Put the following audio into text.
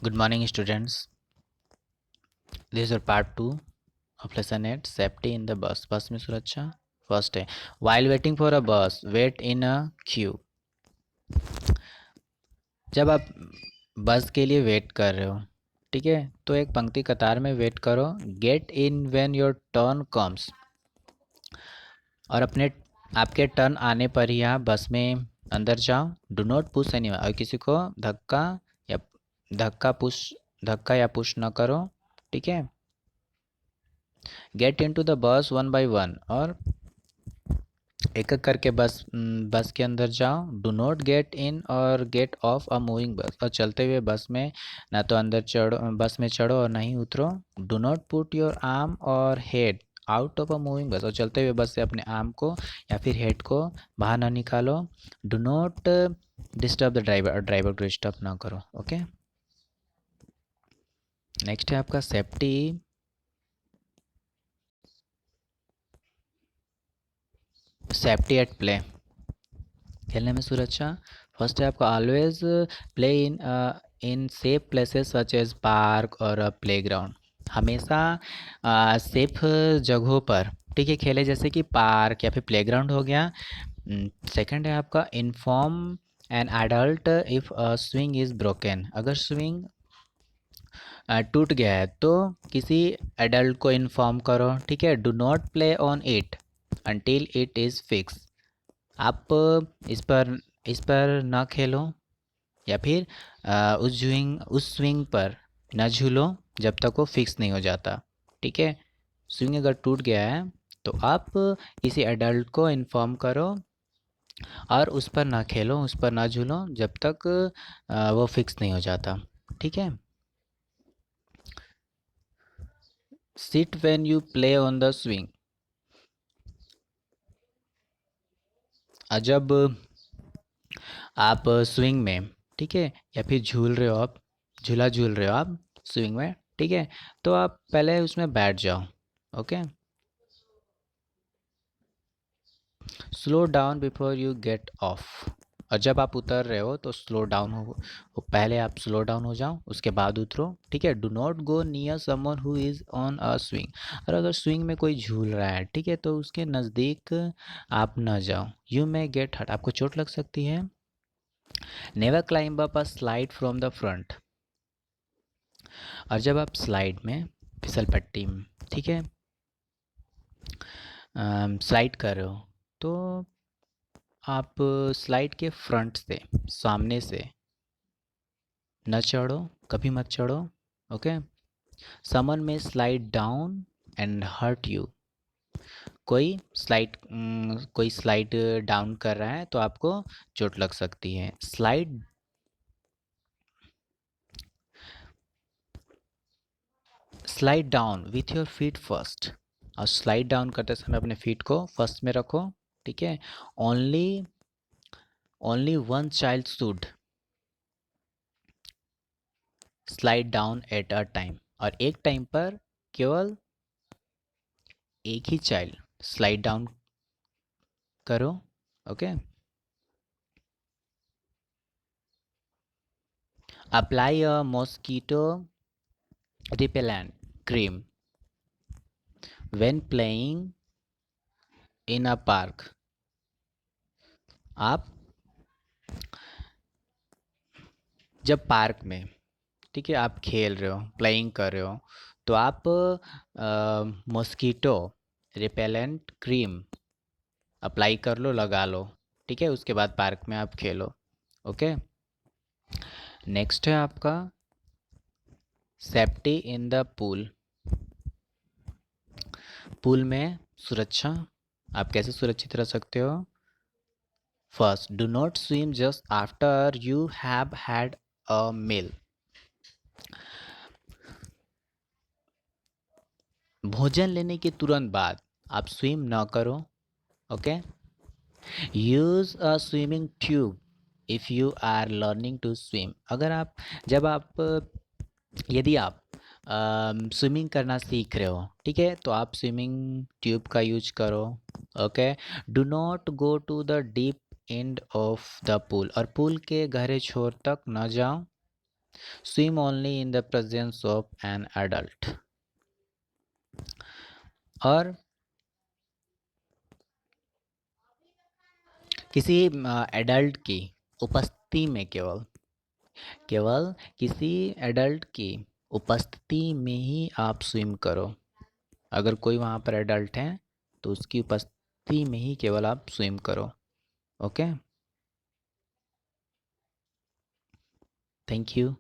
Good morning, students. This is your part 2 of lesson 8 safety in the bus. बस में सुरक्षा first है. While waiting for a bus, wait in a queue. जब आप बस के लिए वेट कर रहे हो, ठीक है, तो एक पंक्ति कतार में वेट करो. Get in when your turn comes. और अपने आपके टर्न आने पर ही आप बस में अंदर जाओ. Do not push anyone. और किसी को या धक्का या पुश न करो, ठीक है. Get into the bus one by one. और एक एक करके बस के अंदर जाओ. डू नॉट गेट इन और gate of a moving bus. और चलते हुए बस में ना तो अंदर चढ़ो, बस में चढ़ो और ना ही उतरो. Do not put your arm or head out of a moving bus. और चलते हुए बस से अपने आर्म को या फिर हेड को बाहर ना निकालो. Do not disturb the driver. और ड्राइवर को डिस्टर्ब ना करो. ओके. नेक्स्ट है आपका सेफ्टी. Safety at play. खेलने में सुरक्षा. फर्स्ट है आपका always play in safe places such as park और प्लेग्राउंड. हमेशा सेफ जगहों पर, ठीक है, खेले, जैसे कि पार्क या फिर प्लेग्राउंड हो गया. सेकंड है आपका inform an adult if swing is broken. अगर स्विंग टूट गया है तो किसी एडल्ट को इन्फॉर्म करो, ठीक है. Do not play on it until it is fix. आप इस पर ना खेलो या फिर उस स्विंग पर ना झूलो जब तक वो फिक्स नहीं हो जाता, ठीक है. स्विंग अगर टूट गया है तो आप किसी एडल्ट को इन्फॉर्म करो और उस पर ना खेलो, उस पर ना झूलो जब तक वो फिक्स नहीं हो जाता, ठीक है. Sit when you play on the swing. जब आप स्विंग में, ठीक है, या फिर झूल रहे हो, आप झूला झूल रहे हो आप स्विंग में, ठीक है, तो आप पहले उसमें बैठ जाओ. Okay. Slow down before you get of. और जब आप उतर रहे हो तो स्लो डाउन हो, पहले आप स्लो डाउन हो जाओ, उसके बाद उतरो, ठीक है. Do not go near someone who is on a swing. और अगर स्विंग में कोई झूल रहा है, ठीक है, तो उसके नज़दीक आप ना जाओ. You may get hurt. आपको चोट लग सकती है. Never climb up a slide from the front. और जब आप स्लाइड में, फिसल पट्टी में, ठीक है, स्लाइड कर रहे हो तो आप स्लाइड के फ्रंट से, सामने से न चढ़ो, कभी मत चढ़ो. Okay. Someone may slide down and hurt you. कोई स्लाइड डाउन कर रहा है तो आपको चोट लग सकती है. Slide down with your feet first. और स्लाइड डाउन करते समय अपने फीट को फर्स्ट में रखो, ठीक है. Only only one child should slide down at a time. और एक टाइम पर केवल एक ही चाइल्ड स्लाइड डाउन करो. Okay. Apply a mosquito repellent cream when playing in a park. आप जब पार्क में, ठीक है, आप खेल रहे हो, प्लेइंग कर रहे हो, तो आप मॉस्किटो रिपेलेंट क्रीम अप्लाई कर लो, लगा लो, ठीक है. उसके बाद पार्क में आप खेलो. ओके. नेक्स्ट है आपका safety in the pool. Pool में सुरक्षा. आप कैसे सुरक्षित रह सकते हो. First, do not swim just after you have had a meal. भोजन लेने के तुरंत बाद आप स्विम ना करो. Okay. Use a swimming tube if you are learning to swim. अगर आप जब आप यदि आप स्विमिंग करना सीख रहे हो, ठीक है, तो आप स्विमिंग ट्यूब का यूज करो. Okay. Do not go to the deep end of the pool. और पूल के गहरे छोर तक न जाओ. Swim only in the presence of an adult. और किसी एडल्ट की उपस्थिति में, केवल केवल किसी एडल्ट की उपस्थिति में ही आप स्विम करो। अगर कोई वहाँ पर एडल्ट है तो उसकी उपस्थिति में ही केवल आप स्विम करो। Okay, thank you.